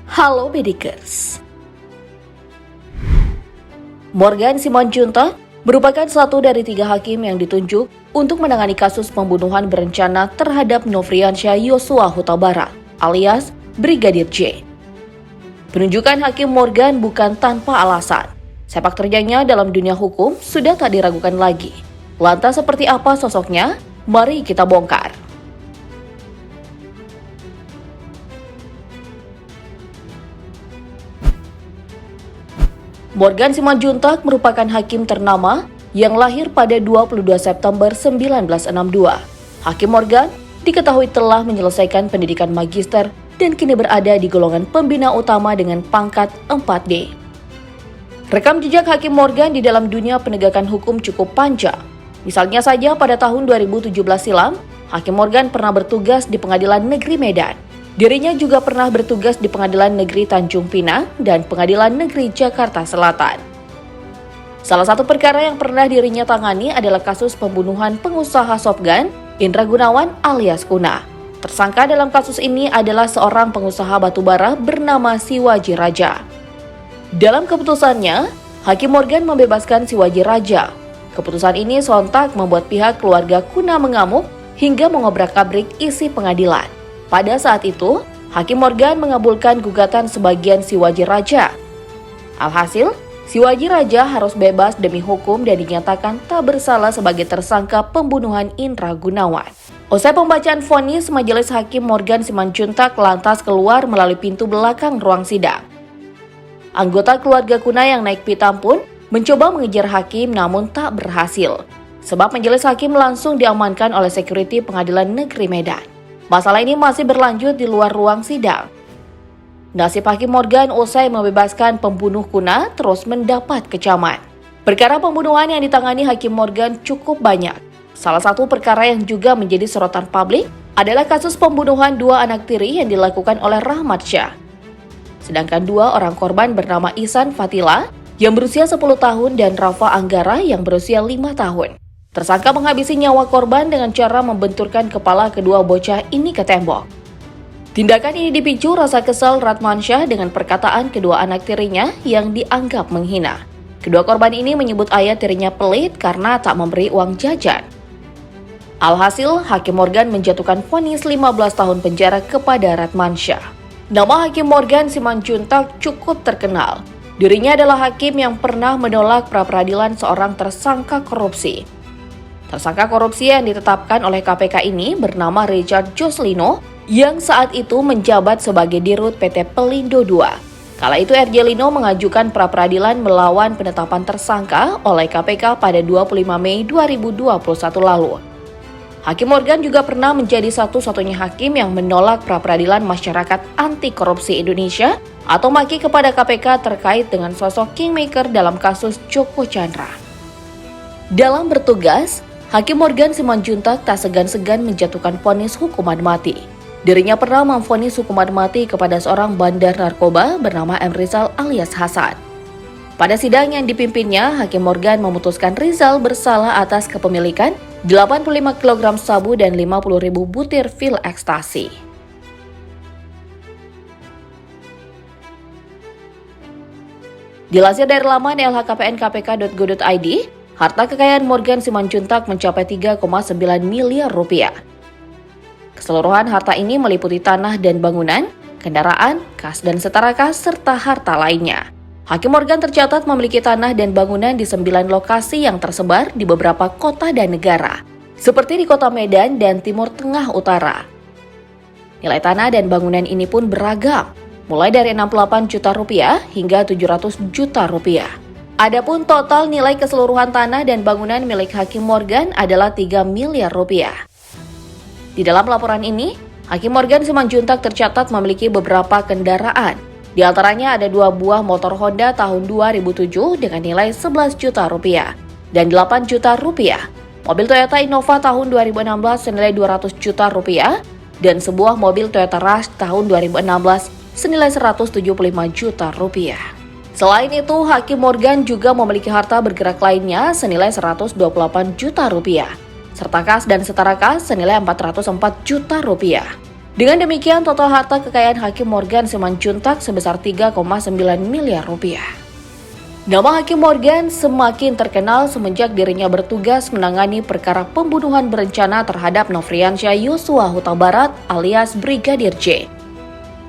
Halo Medikers. Morgan Simanjuntak merupakan satu dari 3 hakim yang ditunjuk untuk menangani kasus pembunuhan berencana terhadap Nofriansyah Yosua Huta Barat alias Brigadir J. Penunjukan Hakim Morgan bukan tanpa alasan. Sepak terjangnya dalam dunia hukum sudah tak diragukan lagi. Lantas seperti apa sosoknya? Mari kita bongkar. Morgan Simanjuntak merupakan hakim ternama yang lahir pada 22 September 1962. Hakim Morgan diketahui telah menyelesaikan pendidikan magister dan kini berada di golongan pembina utama dengan pangkat 4D. Rekam jejak Hakim Morgan di dalam dunia penegakan hukum cukup panjang. Misalnya saja pada tahun 2017 silam, Hakim Morgan pernah bertugas di Pengadilan Negeri Medan. Dirinya juga pernah bertugas di Pengadilan Negeri Tanjung Pinang dan Pengadilan Negeri Jakarta Selatan. Salah satu perkara yang pernah dirinya tangani adalah kasus pembunuhan pengusaha Softgun, Indra Gunawan alias Kuna. Tersangka dalam kasus ini adalah seorang pengusaha batubara bernama Siwaji Raja. Dalam keputusannya, Hakim Morgan membebaskan Siwaji Raja. Keputusan ini sontak membuat pihak keluarga Kuna mengamuk hingga mengobrak-abrik isi pengadilan. Pada saat itu, Hakim Morgan mengabulkan gugatan sebagian Siwaji Raja. Alhasil, Siwaji Raja harus bebas demi hukum dan dinyatakan tak bersalah sebagai tersangka pembunuhan Indra Gunawan. Usai pembacaan vonis, Majelis Hakim Morgan Simanjuntak lantas keluar melalui pintu belakang ruang sidang. Anggota keluarga Kuna yang naik pitam pun mencoba mengejar hakim namun tak berhasil, sebab Majelis Hakim langsung diamankan oleh security Pengadilan Negeri Medan. Masalah ini masih berlanjut di luar ruang sidang. Nasib Hakim Morgan usai membebaskan pembunuh Kuna terus mendapat kecaman. Perkara pembunuhan yang ditangani Hakim Morgan cukup banyak. Salah satu perkara yang juga menjadi sorotan publik adalah kasus pembunuhan 2 anak tiri yang dilakukan oleh Rahmat Syah. Sedangkan 2 orang korban bernama Ihsan Fatila yang berusia 10 tahun dan Rafa Anggara yang berusia 5 tahun. Tersangka menghabisi nyawa korban dengan cara membenturkan kepala kedua bocah ini ke tembok. Tindakan ini dipicu rasa kesal Ratmansyah dengan perkataan kedua anak tirinya yang dianggap menghina. Kedua korban ini menyebut ayah tirinya pelit karena tak memberi uang jajan. Alhasil, Hakim Morgan menjatuhkan vonis 15 tahun penjara kepada Ratmansyah. Nama Hakim Morgan Simanjuntak cukup terkenal. Dirinya adalah hakim yang pernah menolak pra-peradilan seorang tersangka korupsi. Tersangka korupsi yang ditetapkan oleh KPK ini bernama Richard Joslino yang saat itu menjabat sebagai Dirut PT Pelindo II. Kala itu RJ Lino mengajukan pra-peradilan melawan penetapan tersangka oleh KPK pada 25 Mei 2021 lalu. Hakim Morgan juga pernah menjadi satu-satunya hakim yang menolak pra-peradilan Masyarakat Anti Korupsi Indonesia atau MAKI kepada KPK terkait dengan sosok kingmaker dalam kasus Joko Chandra. Dalam bertugas, Hakim Morgan Simanjuntak tak segan-segan menjatuhkan vonis hukuman mati. Dirinya pernah memvonis hukuman mati kepada seorang bandar narkoba bernama M. Rizal alias Hasan. Pada sidang yang dipimpinnya, Hakim Morgan memutuskan Rizal bersalah atas kepemilikan 85 kg sabu dan 50.000 butir pil ekstasi. Dilansir dari laman lhkpnkpk.go.id, harta kekayaan Morgan Simanjuntak mencapai 3,9 miliar rupiah. Keseluruhan harta ini meliputi tanah dan bangunan, kendaraan, kas dan setara kas, serta harta lainnya. Hakim Morgan tercatat memiliki tanah dan bangunan di 9 lokasi yang tersebar di beberapa kota dan negara, seperti di kota Medan dan Timur Tengah Utara. Nilai tanah dan bangunan ini pun beragam, mulai dari 68 juta rupiah hingga 700 juta rupiah. Adapun total nilai keseluruhan tanah dan bangunan milik Hakim Morgan adalah 3 miliar rupiah. Di dalam laporan ini, Hakim Morgan Simanjuntak tercatat memiliki beberapa kendaraan. Di antaranya ada 2 buah motor Honda tahun 2007 dengan nilai 11 juta rupiah dan 8 juta rupiah. Mobil Toyota Innova tahun 2016 senilai 200 juta rupiah dan sebuah mobil Toyota Rush tahun 2016 senilai 175 juta rupiah. Selain itu, Hakim Morgan juga memiliki harta bergerak lainnya senilai 128 juta rupiah, serta kas dan setara kas senilai 404 juta rupiah. Dengan demikian, total harta kekayaan Hakim Morgan Simanjuntak sebesar 3,9 miliar rupiah. Nama Hakim Morgan semakin terkenal semenjak dirinya bertugas menangani perkara pembunuhan berencana terhadap Nofriansyah Yosua Huta Barat alias Brigadir J.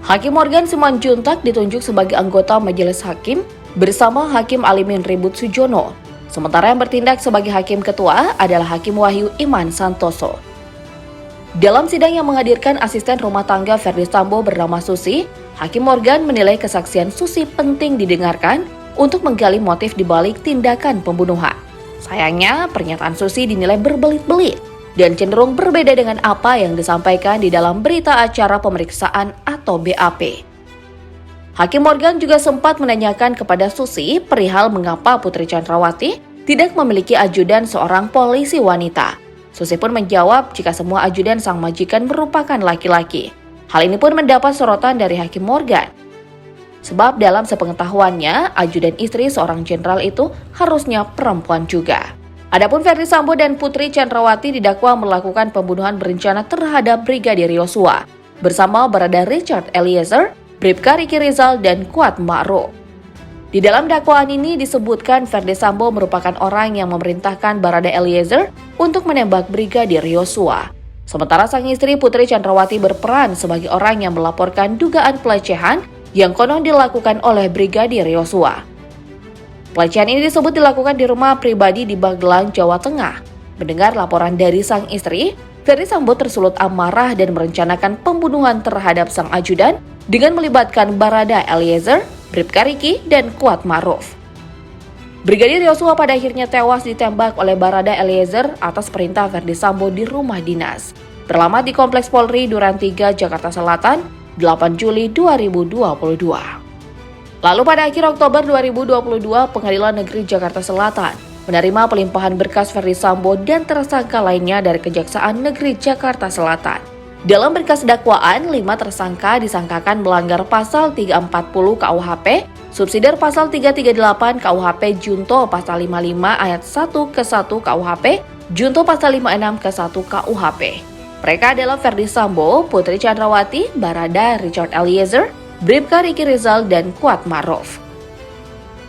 Hakim Morgan Simanjuntak ditunjuk sebagai anggota Majelis Hakim bersama Hakim Alimin Ribut Sujono. Sementara yang bertindak sebagai Hakim Ketua adalah Hakim Wahyu Iman Santoso. Dalam sidang yang menghadirkan asisten rumah tangga Ferdy Sambo bernama Susi, Hakim Morgan menilai kesaksian Susi penting didengarkan untuk menggali motif dibalik tindakan pembunuhan. Sayangnya, pernyataan Susi dinilai berbelit-belit dan cenderung berbeda dengan apa yang disampaikan di dalam berita acara pemeriksaan atau BAP. Hakim Morgan juga sempat menanyakan kepada Susi perihal mengapa Putri Chandrawati tidak memiliki ajudan seorang polisi wanita. Susi pun menjawab jika semua ajudan sang majikan merupakan laki-laki. Hal ini pun mendapat sorotan dari Hakim Morgan. Sebab dalam sepengetahuannya, ajudan istri seorang jenderal itu harusnya perempuan juga. Adapun Ferdy Sambo dan Putri Chandrawati didakwa melakukan pembunuhan berencana terhadap Brigadir Yosua bersama Barada Richard Eliezer, Bribka Riki Rizal, dan Kuat Ma'ruf. Di dalam dakwaan ini disebutkan Ferdy Sambo merupakan orang yang memerintahkan Barada Eliezer untuk menembak Brigadir Yosua. Sementara sang istri Putri Chandrawati berperan sebagai orang yang melaporkan dugaan pelecehan yang konon dilakukan oleh Brigadir Yosua. Pelecehan ini disebut dilakukan di rumah pribadi di Magelang, Jawa Tengah. Mendengar laporan dari sang istri, Ferdy Sambo tersulut amarah dan merencanakan pembunuhan terhadap sang ajudan dengan melibatkan Barada Eliezer, Bribka Riki, dan Kuat Ma'ruf. Brigadir Yosua pada akhirnya tewas ditembak oleh Barada Eliezer atas perintah Ferdy Sambo di rumah dinas. Beralamat di Kompleks Polri Duren 3, Jakarta Selatan, 8 Juli 2022. Lalu pada akhir Oktober 2022, Pengadilan Negeri Jakarta Selatan menerima pelimpahan berkas Ferdy Sambo dan tersangka lainnya dari Kejaksaan Negeri Jakarta Selatan. Dalam berkas dakwaan, 5 tersangka disangkakan melanggar pasal 340 KUHP, subsidiar pasal 338 KUHP Junto pasal 55 ayat 1 ke 1 KUHP, Junto pasal 56 ke 1 KUHP. Mereka adalah Ferdy Sambo, Putri Chandrawati, Barada Richard Eliezer, Bribka Riki Rizal, dan Kuat Ma'ruf.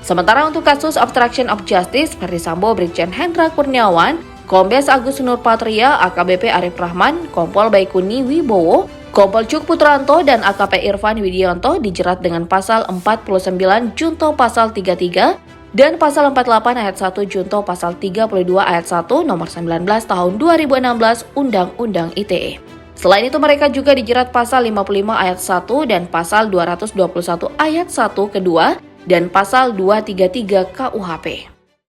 Sementara untuk kasus obstruction of justice, Ferdy Sambo, Brigjen Hendra Kurniawan, Kombes Agus Nurpatria, AKBP Arif Rahman, Kompol Baikuni Wibowo, Kompol Cuk Putranto, dan AKP Irfan Widianto dijerat dengan pasal 49 Junto pasal 33 dan pasal 48 ayat 1 Junto pasal 32 ayat 1 nomor 19 tahun 2016 Undang-Undang ITE. Selain itu mereka juga dijerat pasal 55 ayat 1 dan pasal 221 ayat 1 kedua dan pasal 233 KUHP.